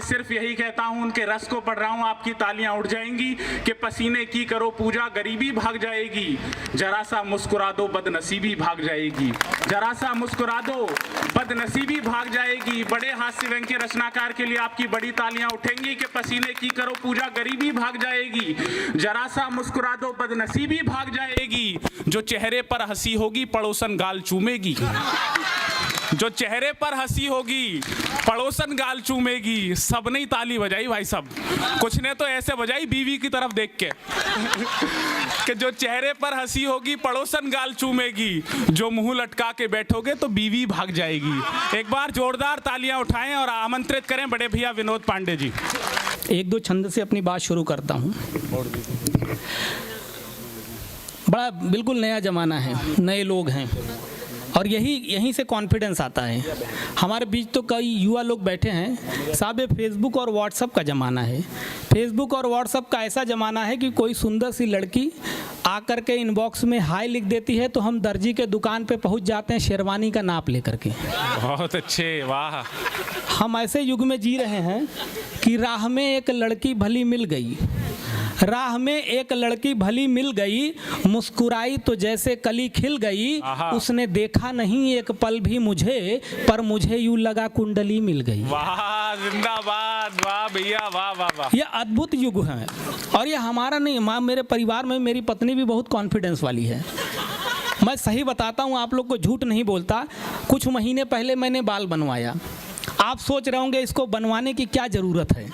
सिर्फ यही कहता हूं, उनके रस को पढ़ रहा हूं, आपकी तालियां उठ जाएंगी कि पसीने की करो पूजा, गरीबी भाग जाएगी, जरा सा मुस्कुरा दो बदनसीबी भाग जाएगी, जरा सा मुस्कुरा दो बदनसीबी भाग जाएगी। बड़े हास्य व्यंग्य के रचनाकार के लिए आपकी बड़ी तालियां उठेंगी कि पसीने की करो पूजा, गरीबी भाग जाएगी, जरा सा मुस्कुरा दो बदनसीबी भाग जाएगी। जो चेहरे पर हंसी होगी पड़ोसन गाल चूमेगी, जो चेहरे पर हंसी होगी पड़ोसन गाल चूमेगी। सबने ही ताली बजाई भाई साहब, कुछ ने तो ऐसे बजाई बीवी की तरफ देख के कि जो चेहरे पर हंसी होगी पड़ोसन गाल चूमेगी, जो मुंह लटका के बैठोगे तो बीवी भाग जाएगी। एक बार जोरदार तालियां उठाएं और आमंत्रित करें बड़े भैया विनोद पांडे जी। एक दो छंद से अपनी बात शुरू करता हूँ। बड़ा बिल्कुल नया ज़माना है, नए लोग हैं और यहीं से कॉन्फिडेंस आता है। हमारे बीच तो कई युवा लोग बैठे हैं साहब, ये फेसबुक और व्हाट्सअप का ज़माना है। फेसबुक और व्हाट्सअप का ऐसा ज़माना है कि कोई सुंदर सी लड़की आकर के इनबॉक्स में हाय लिख देती है तो हम दर्जी के दुकान पे पहुंच जाते हैं शेरवानी का नाप लेकर के। बहुत अच्छे, वाह। हम ऐसे युग में जी रहे हैं कि राह में एक लड़की भली मिल गई, राह में एक लड़की भली मिल गई, मुस्कुराई तो जैसे कली खिल गई, उसने देखा नहीं एक पल भी मुझे, पर मुझे यूं लगा कुंडली मिल गई। वाह, जिंदाबाद, वाह भैया, वाह वाह वाह। ये अद्भुत युग है और ये हमारा नहीं, मेरे परिवार में मेरी पत्नी भी बहुत कॉन्फिडेंस वाली है। मैं सही बताता हूँ, आप लोग को झूठ नहीं बोलता। कुछ महीने पहले मैंने बाल बनवाया। आप सोच रहे होंगे इसको बनवाने की क्या ज़रूरत है,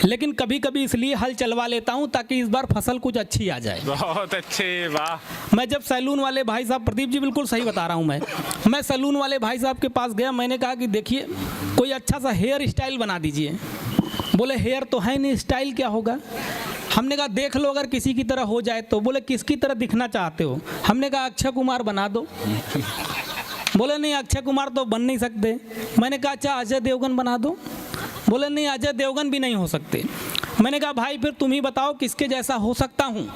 लेकिन कभी कभी इसलिए हल चलवा लेता हूं ताकि इस बार फसल कुछ अच्छी आ जाए। बहुत अच्छे, वाह। मैं जब सैलून वाले भाई साहब, प्रदीप जी बिल्कुल सही बता रहा हूं, मैं सैलून वाले भाई साहब के पास गया। मैंने कहा कि देखिए कोई अच्छा सा हेयर स्टाइल बना दीजिए। बोले हेयर तो है नहीं, स्टाइल क्या होगा। हमने कहा देख लो अगर किसी की तरह हो जाए तो। बोले किसकी तरह दिखना चाहते हो। हमने कहा अक्षय कुमार बना दो। बोले नहीं अक्षय कुमार तो बन नहीं सकते। मैंने कहा अच्छा अजय देवगन बना दो। बोले नहीं अजय देवगन भी नहीं हो सकते। मैंने कहा भाई फिर तुम ही बताओ किसके जैसा हो सकता हूँ।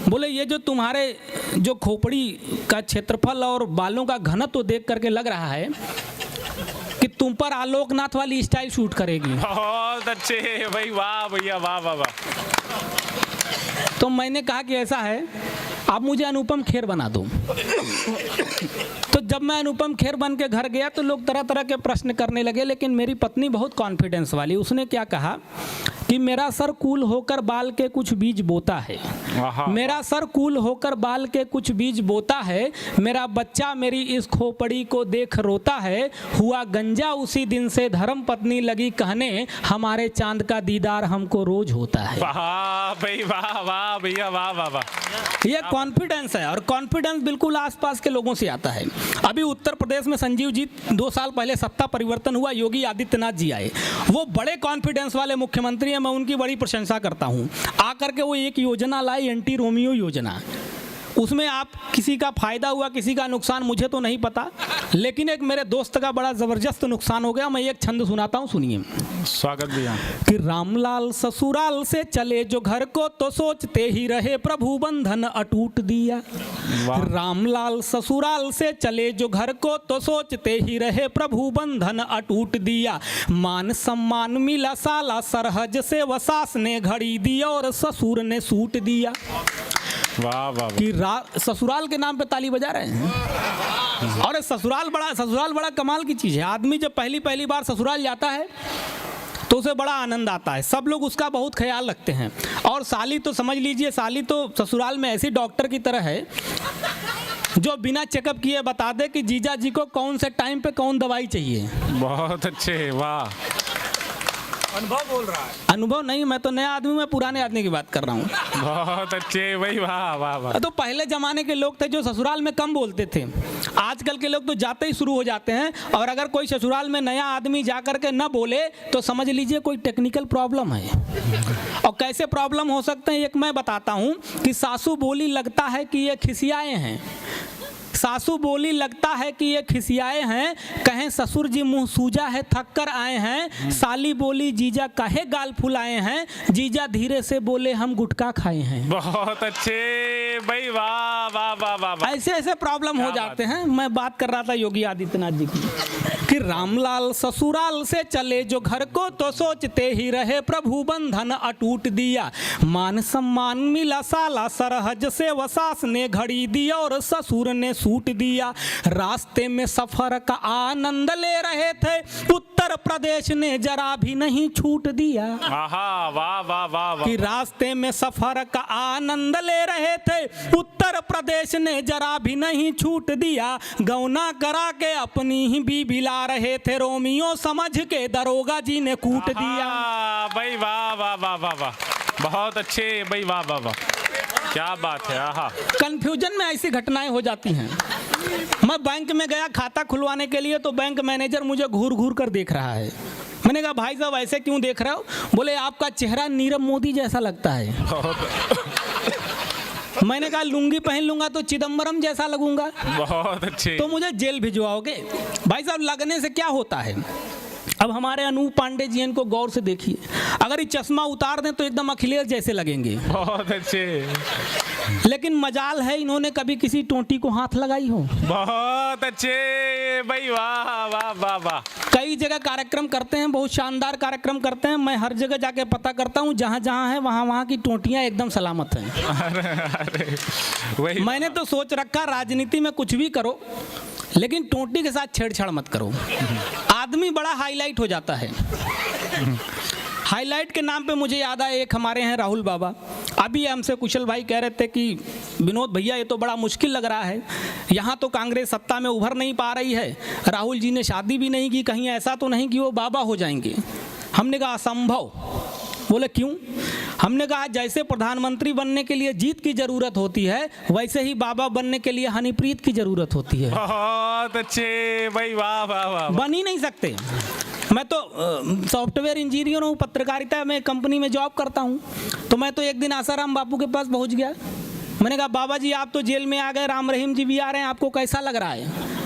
बोले ये जो तुम्हारे जो खोपड़ी का क्षेत्रफल और बालों का घनत्व तो देख करके लग रहा है कि तुम पर आलोकनाथ वाली स्टाइल शूट करेगी। बहुत अच्छे भाई, वाह भैया, वाह वाह वाह। तो मैंने कहा कि ऐसा है आप मुझे अनुपम खेर बना दो। तो जब मैं अनुपम खेर बन के घर गया तो लोग तरह तरह के प्रश्न करने लगे, लेकिन मेरी पत्नी बहुत कॉन्फिडेंस वाली, उसने क्या कहा कि मेरा सर कूल होकर बाल के कुछ बीज बोता है, मेरा सर कूल होकर बाल के कुछ बीज बोता है, मेरा बच्चा मेरी इस खोपड़ी को देख रोता है, हुआ गंजा उसी दिन से धर्म पत्नी लगी कहने, हमारे चांद का दीदार हमको रोज होता है। वाह भाई, वाह वाह भैया, वाह वाह वाह। ये कॉन्फिडेंस है और कॉन्फिडेंस बिल्कुल आसपास के लोगों से आता है। अभी उत्तर प्रदेश में संजीव जी 2 साल पहले सत्ता परिवर्तन हुआ, योगी आदित्यनाथ जी आए, वो बड़े कॉन्फिडेंस वाले मुख्यमंत्री हैं, मैं उनकी बड़ी प्रशंसा करता हूं। आकर के वो एक योजना लाई, एंटी रोमियो योजना। उसमें आप किसी का फायदा हुआ किसी का नुकसान मुझे तो नहीं पता, लेकिन एक मेरे दोस्त का बड़ा जबरदस्त नुकसान हो गया। मैं एक छंद सुनाता हूँ, सुनिए। स्वागत भैया। कि रामलाल ससुराल से चले जो घर को तो सोचते ही रहे प्रभु बंधन अटूट दिया। रामलाल ससुराल से चले जो घर को तो सोचते ही रहे प्रभु बंधन अटूट दिया। मान सम्मान मिला साला सरहज से, व सास ने घड़ी दी और ससुर ने सूट दिया। वाह वाह। कि ससुराल के नाम पे ताली बजा रहे हैं। और ससुराल बड़ा कमाल की चीज़ है। आदमी जब पहली बार ससुराल जाता है तो उसे बड़ा आनंद आता है, सब लोग उसका बहुत ख्याल रखते हैं। और साली तो समझ लीजिए, साली तो ससुराल में ऐसी डॉक्टर की तरह है जो बिना चेकअप किए बता दे कि जीजा जी को कौन से टाइम पे कौन दवाई चाहिए। बहुत अच्छे, वाह। अनुभव बोल रहा है। अनुभव नहीं, मैं तो नया आदमी, मैं पुराने आदमी की बात कर रहा हूँ। बहुत अच्छे भाई, वाह वाह वाह। तो पहले जमाने के लोग थे जो ससुराल में कम बोलते थे, आजकल के लोग तो जाते ही शुरू हो जाते हैं। और अगर कोई ससुराल में नया आदमी जा कर के न बोले तो समझ लीजिए कोई टेक्निकल प्रॉब्लम है। और कैसे प्रॉब्लम हो सकते हैं एक मैं बताता हूँ। कि सासू बोली लगता है कि ये खिसियाए हैं, सासू बोली लगता है कि ये खिसियाए हैं, कहें ससुर जी मुंह सूजा है थक कर आए हैं। साली बोली जीजा काहे गाल फुलाए हैं, जीजा धीरे से बोले हम गुटखा खाए हैं। बहुत अच्छे भाई, वाह वाह वाह वाह वाह। ऐसे ऐसे प्रॉब्लम हो जाते हैं। मैं बात कर रहा था योगी आदित्यनाथ जी की कि रामलाल ससुराल से चले जो घर को तो सोचते ही रहे प्रभु बंधन अटूट दिया। मान सम्मान मिला साला सरहज से वसास ने घड़ी दिया और ससुर ने सूट दिया। रास्ते में सफर का आनंद ले रहे थे, उत्तर प्रदेश ने जरा भी नहीं छूट दिया। आहा, वाह वाह वाह वाह। कि रास्ते में सफर का आनंद ले रहे थे, उत्तर प्रदेश ने जरा भी नहीं छूट दिया। गौना करा के अपनी ही बीबी ला रहे थे, रोमियो समझ के दरोगा जी ने कूट दिया। भाई वाह वाह वाह वाह वाह, बहुत अच्छे भाई, वाह वाह वाह, क्या बात है। आहा, कंफ्यूजन में ऐसी घटनाएं हो जाती हैं। मैं बैंक में गया खाता खुलवाने के लिए, तो बैंक मैनेजर मुझे घूर घूर कर देख रहा है। मैंने कहा भाई साहब ऐसे क्यों देख रहे हो? बोले आपका चेहरा नीरव मोदी जैसा लगता है। मैंने कहा लुंगी पहन लूंगा तो चिदम्बरम जैसा लगूंगा। बहुत अच्छे। तो मुझे जेल भिजवाओगे? भाई साहब लगने से क्या होता है? अब हमारे अनूप पांडे जी इनको गौर से देखिए, अगर ये चश्मा उतार दें तो एकदम अखिलेश जैसे लगेंगे। बहुत अच्छे। लेकिन मजाल है इन्होंने कभी किसी टोंटी को हाथ लगाई हो। बहुत अच्छे भाई, वाह वाह वाह वाह। कई जगह कार्यक्रम करते हैं, बहुत शानदार कार्यक्रम करते हैं। मैं हर जगह जाके पता करता हूँ, जहाँ जहाँ है वहाँ वहाँ की टोंटियाँ एकदम सलामत हैं। अरे वही मैंने तो सोच रखा राजनीति में कुछ भी करो, लेकिन टोंटी के साथ छेड़छाड़ मत करो। आदमी बड़ा हाईलाइट हो जाता है। हाईलाइट के नाम पे मुझे याद आया, एक हमारे हैं राहुल बाबा, अभी हमसे कुशल भाई कह रहे थे कि विनोद भैया ये तो बड़ा मुश्किल लग रहा है, यहाँ तो कांग्रेस सत्ता में उभर नहीं पा रही है, राहुल जी ने शादी भी नहीं की, कहीं ऐसा तो नहीं कि वो बाबा हो जाएंगे। हमने कहा असंभव। बोले क्यों? हमने कहा जैसे प्रधानमंत्री बनने के लिए जीत की जरूरत होती है, वैसे ही बाबा बनने के लिए हनीप्रीत की जरूरत होती है। बहुत अच्छे भाई, वाह वाह वाह। बन ही नहीं सकते। मैं तो सॉफ्टवेयर इंजीनियर हूँ, पत्रकारिता में कंपनी में जॉब करता हूँ। तो मैं तो एक दिन आसाराम बापू के पास पहुँच गया। मैंने कहा बाबा जी आप तो जेल में आ गए, राम रहीम जी भी आ रहे हैं, आपको कैसा लग रहा है?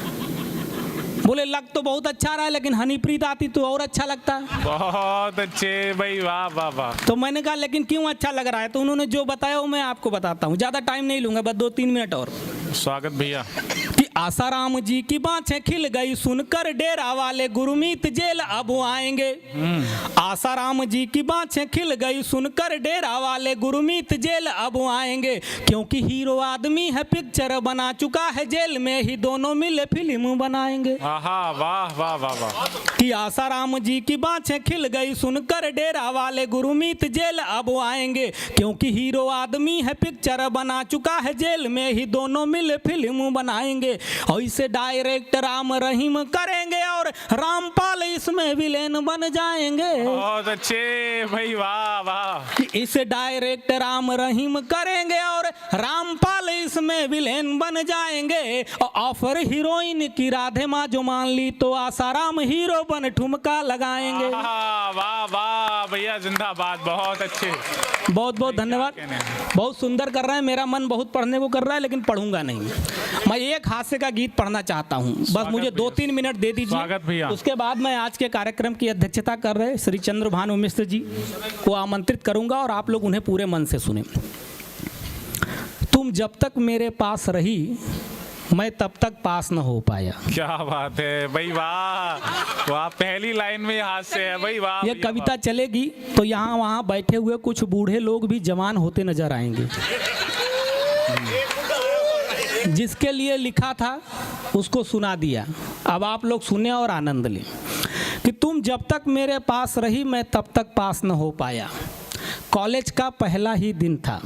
बोले लग तो बहुत अच्छा रहा है, लेकिन हनीप्रीत आती तो और अच्छा लगता। बहुत अच्छे भाई, वाह वाह वाह। तो मैंने कहा लेकिन क्यों अच्छा लग रहा है? तो उन्होंने जो बताया वो मैं आपको बताता हूँ, ज़्यादा टाइम नहीं लूँगा, बस 2-3 मिनट और। स्वागत भैया। कि आसाराम जी की बाँछें खिल गई सुनकर डेरा वाले गुरमीत जेल अब आएंगे। आसाराम जी की बाँछें खिल गई सुनकर डेरा वाले गुरमीत जेल अब आएंगे, क्योंकि हीरो आदमी है पिक्चर बना चुका है, जेल में ही दोनों मिले फिल्म बनाएंगे। आहा, वाह वाह वाह वाह। कि आसाराम जी की बाँछें खिल गई सुनकर डेरा वाले गुरमीत जेल अब आएंगे, क्योंकि हीरो आदमी है पिक्चर बना चुका है, जेल में ही दोनों मिले फिल्म बनाएंगे। ऐसे डायरेक्टर राम रहीम करेंगे और रामपाल इसमें विलेन बन जाएंगे। बहुत अच्छे भाई, वाह वाह। कि इसे डायरेक्टर राम रहीम करेंगे और रामपाल इसमें विलेन बन जाएंगे। और ऑफर हीरोइन की राधे माँ जो मान ली तो आसाराम हीरो बन ठुमका लगाएंगे। वाह वाह भैया, जिंदाबाद। बहुत अच्छे, बहुत बहुत धन्यवाद। बहुत सुंदर कर रहे हैं, मेरा मन बहुत पढ़ने को कर रहा है, लेकिन पढ़ूंगा नहीं। मैं एक हास्य का गीत पढ़ना चाहता हूं, बस मुझे 2-3 मिनट दे दीजिए। स्वागत भैया। उसके बाद मैं आज के कार्यक्रम की अध्यक्षता कर रहे श्री चंद्रभानु मिश्र जी को आमंत्रित करूंगा और आप लोग उन्हें पूरे मन से सुने। तुम जब तक मेरे पास रही, मैं तब तक पास न हो पाया। क्या बात है भाई, वाह वाह। पहली लाइन में हाथ से है भाई, वाह। ये कविता चलेगी तो यहाँ वहाँ बैठे हुए कुछ बूढ़े लोग भी जवान होते नजर आएंगे। जिसके लिए लिखा था उसको सुना दिया, अब आप लोग सुने और आनंद लें। कि तुम जब तक मेरे पास रही, मैं तब तक पास न हो पाया। कॉलेज का पहला ही दिन था,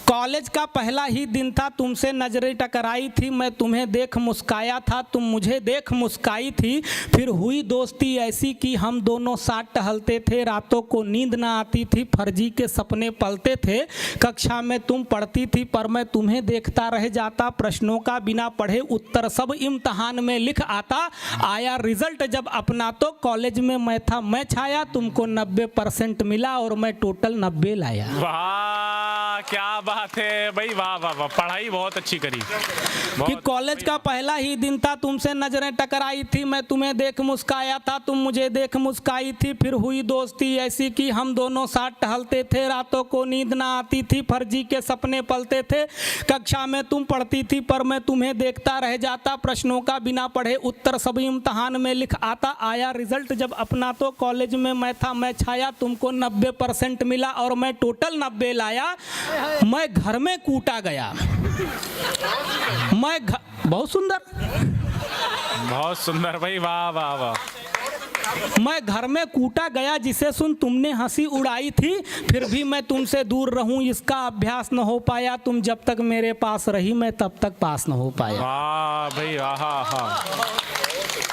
कॉलेज का पहला ही दिन था, तुमसे नजरें टकराई थी, मैं तुम्हें देख मुस्काया था, तुम मुझे देख मुस्काई थी। फिर हुई दोस्ती ऐसी कि हम दोनों साथ टहलते थे, रातों को नींद ना आती थी, फर्जी के सपने पलते थे। कक्षा में तुम पढ़ती थी पर मैं तुम्हें देखता रह जाता, प्रश्नों का बिना पढ़े उत्तर सब इम्तहान में लिख आता। आया रिजल्ट जब अपना तो कॉलेज में मैं छाया, तुमको 90% मिला और मैं टोटल 90 लाया। वाह, क्या बात है भाई, वाह वाह वाह, पढ़ाई बहुत अच्छी करी। कि कॉलेज का पहला ही दिन था, तुमसे नजरें टकराई थी, मैं तुम्हें देख मुस्काया था, तुम मुझे देख मुस्काई थी, फिर हुई दोस्ती ऐसी कि हम दोनों साथ टहलते थे, रातों को नींद ना आती थी, फर्जी के सपने पलते थे, कक्षा में तुम पढ़ती थी पर मैं तुम्हें देखता रह जाता, प्रश्नों का बिना पढ़े उत्तर सभी इम्तहान में लिख आता, आया रिजल्ट जब अपना तो कॉलेज में मैं था मैं छाया, तुमको 90% मिला और मैं टोटल 90 लाया, मैं घर में कूटा गया, बहुत सुंदर, बहुत सुंदर भाई, वाह वाह वाह। मैं घर में कूटा गया जिसे सुन तुमने हंसी उड़ाई थी, फिर भी मैं तुमसे दूर रहूं इसका अभ्यास न हो पाया, तुम जब तक मेरे पास रही मैं तब तक पास न हो पाया। वाह भाई, हाँ,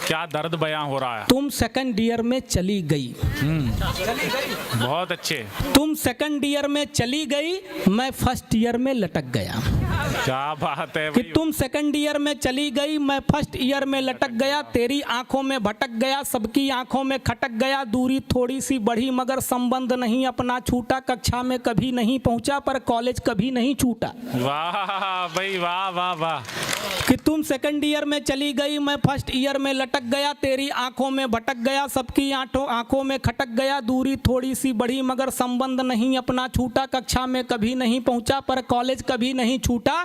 क्या दर्द बयां हो रहा है। तुम सेकंड ईयर में चली गई, बहुत अच्छे। तुम सेकंड ईयर में चली गई, मैं फर्स्ट ईयर में लटक गया। क्या बात है कि भाई। तुम सेकंड ईयर में चली गई, मैं फर्स्ट ईयर में लटक गया, तेरी आंखों में भटक गया, सबकी आंखों में खटक गया, दूरी थोड़ी सी बढ़ी मगर संबंध नहीं अपना छूटा, कक्षा में कभी नहीं पहुंचा पर कॉलेज कभी नहीं छूटा। वाह भाई, वाह वाह वाह। कि तुम सेकंड ईयर में चली गई, मैं फर्स्ट ईयर में लटक गया, तेरी आंखों में भटक गया, सबकी आंखों में खटक गया, दूरी थोड़ी सी बढ़ी मगर संबंध नहीं अपना छूटा, कक्षा में कभी नहीं पहुंचा पर कॉलेज कभी नहीं छूटा,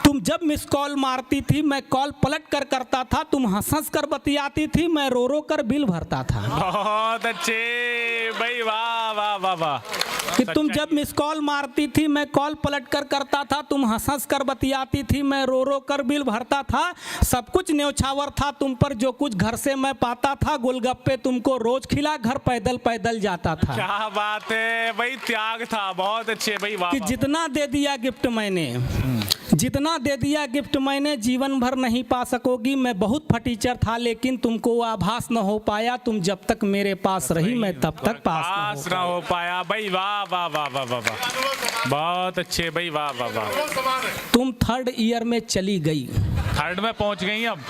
तुम जब मिस कॉल मारती थी मैं कॉल पलट कर करता था, तुम हंस हंस कर बतियाती थी मैं रो रो कर बिल भरता था। बहुत अच्छे भाई, वाह वाह वाह वाह। कि तुम जब मिस कॉल मारती थी मैं कॉल पलट कर करता था, तुम हंस हंस कर बतियाती थी मैं रो रो कर बिल भरता था, सब कुछ न्यौछावर था तुम पर जो कुछ घर से मैं पाता था, गोलगप्पे तुमको रोज खिला, घर पैदल पैदल जाता था। क्या बात है भाई, त्याग था, बहुत अच्छे भाई, वाह कि वाह। जितना दे दिया गिफ्ट मैंने, जितना दे दिया गिफ्ट मैंने जीवन भर नहीं पा सकोगी, मैं बहुत फटीचर था लेकिन तुमको आभास न हो पाया, तुम जब तक मेरे पास रही मैं तब तक पास ना हो पाया भाई, वाह वाह वाह वाह वाह वाह, बहुत अच्छे भाई, वाह वाह वाह। तुम थर्ड ईयर में चली गई, थर्ड में पहुंच गई अब,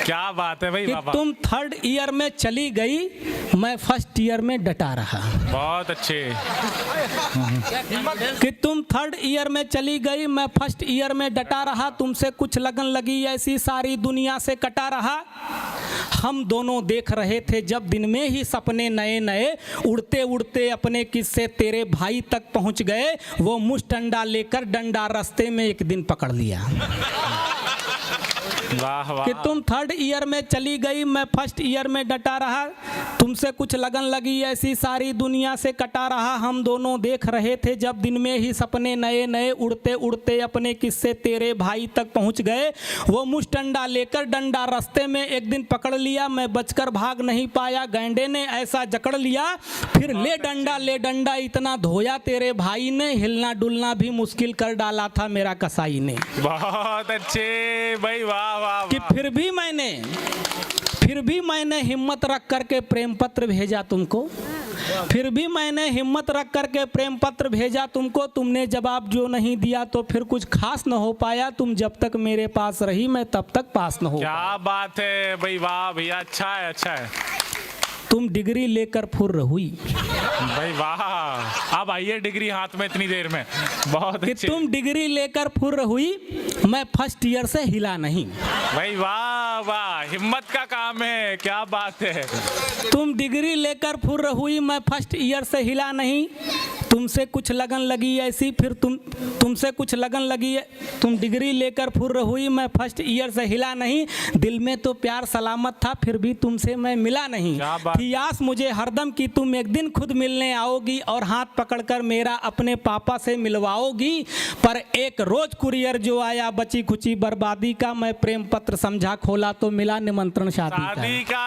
क्या बात है भाई, कि वाह वाह। तुम थर्ड ईयर में चली गई, मैं फर्स्ट ईयर में डटा रहा। बहुत अच्छे। कि तुम थर्ड ईयर में चली गई, मैं फर्स्ट ईयर में डटा रहा, तुमसे कुछ लगन लगी ऐसी सारी दुनिया से कटा रहा, हम दोनों देख रहे थे जब दिन में ही सपने नए नए, उड़ते उड़ते अपने किस्से तेरे भाई तक पहुंच गए, वो मुष्ठ डंडा लेकर डंडा रास्ते में एक दिन पकड़ लिया। वाह वाह। कि तुम थर्ड ईयर में चली गई, मैं फर्स्ट ईयर में डटा रहा, तुमसे कुछ लगन लगी ऐसी सारी दुनिया से कटा रहा, हम दोनों देख रहे थे जब दिन में ही सपने नए नए, उड़ते उड़ते अपने किस्से तेरे भाई तक पहुंच गए, वो मुष्ठ डंडा लेकर डंडा रास्ते में एक दिन पकड़ लिया, मैं बचकर भाग नहीं पाया, गैंडे ने ऐसा जकड़ लिया, फिर ले डंडा इतना धोया तेरे भाई ने, हिलना डुलना भी मुश्किल कर डाला था मेरा कसाई ने। बहुत अच्छे भाई, वाह वाह कि वाह। फिर भी मैंने हिम्मत रख करके प्रेम पत्र भेजा तुमको, फिर भी मैंने हिम्मत रख करके प्रेम पत्र भेजा तुमको, तुमने जवाब जो नहीं दिया तो फिर कुछ खास न हो पाया, तुम जब तक मेरे पास रही मैं तब तक पास न हो पाया। क्या बात है भाई, वाह भैया, अच्छा है अच्छा है। तुम डिग्री लेकर फुर्र हुई, भाई वाह, अब आइए डिग्री हाथ में इतनी देर में, बहुत कि अच्छे तुम डिग्री लेकर फुर्र हुई, मैं फर्स्ट ईयर से हिला नहीं। भाई, वाह वाह, हिम्मत का काम है, क्या बात है। तुम डिग्री लेकर फुर्र हुई, मैं फर्स्ट ईयर से हिला नहीं, तुमसे कुछ लगन लगी ऐसी, फिर तुमसे कुछ लगन लगी, तुम डिग्री लेकर फुर्र हुई, मैं फर्स्ट ईयर से हिला नहीं, दिल में तो प्यार सलामत था फिर भी तुमसे मैं मिला नहीं, थी आस मुझे हरदम कि तुम एक दिन खुद मिलने आओगी और हाथ पकड़कर मेरा अपने पापा से मिलवाओगी, पर एक रोज कुरियर जो आया बची खुची बर्बादी का, मैं प्रेम पत्र समझा खोला तो मिला निमंत्रण शादी का।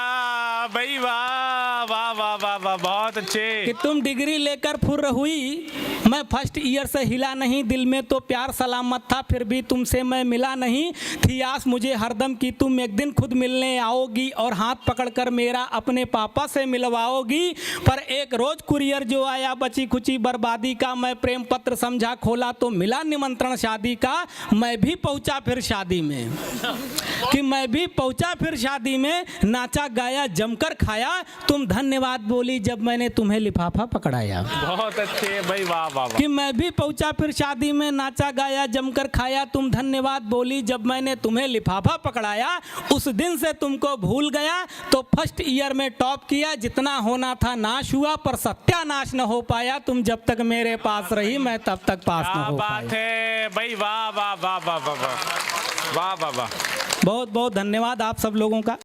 भाई वाह वाह वाह वाह वाह, बहुत अच्छे। कि तुम डिग्री लेकर फुर्र हुई, मैं फर्स्ट ईयर से हिला नहीं, दिल में तो प्यार सलामत था फिर भी तुमसे मैं मिला नहीं, थी आस मुझे हरदम कि तुम एक दिन खुद मिलने आओगी और हाथ पकड़कर मेरा अपने पापा से मिलवाओगी, पर एक रोज कुरियर जो आया बची खुची बर्बादी का, मैं प्रेम पत्र समझा खोला तो मिला निमंत्रण शादी का, मैं भी पहुंचा फिर शादी में, कि मैं भी पहुंचा फिर शादी में, नाचा गाया जमकर खाया, तुम धन्यवाद धन्यवाद बोली जब मैंने तुम्हें लिफाफा पकड़ाया। बहुत अच्छे भाई, वाह वाह वाह। कि मैं भी पहुंचा फिर शादी में, नाचा गाया जमकर खाया, तुम धन्यवाद बोली जब मैंने तुम्हें लिफाफा पकड़ाया। उस दिन से तुमको भूल गया तो फर्स्ट ईयर में टॉप किया, जितना होना था नाश हुआ पर सत्यानाश न हो पाया, तुम जब तक मेरे पास रही मैं तब तक पास न क्या हो बात पाया। है भाई, वाह वाह वाह वाह वाह वाह वाह वाह वाह। बहुत बहुत धन्यवाद आप सब लोगों का।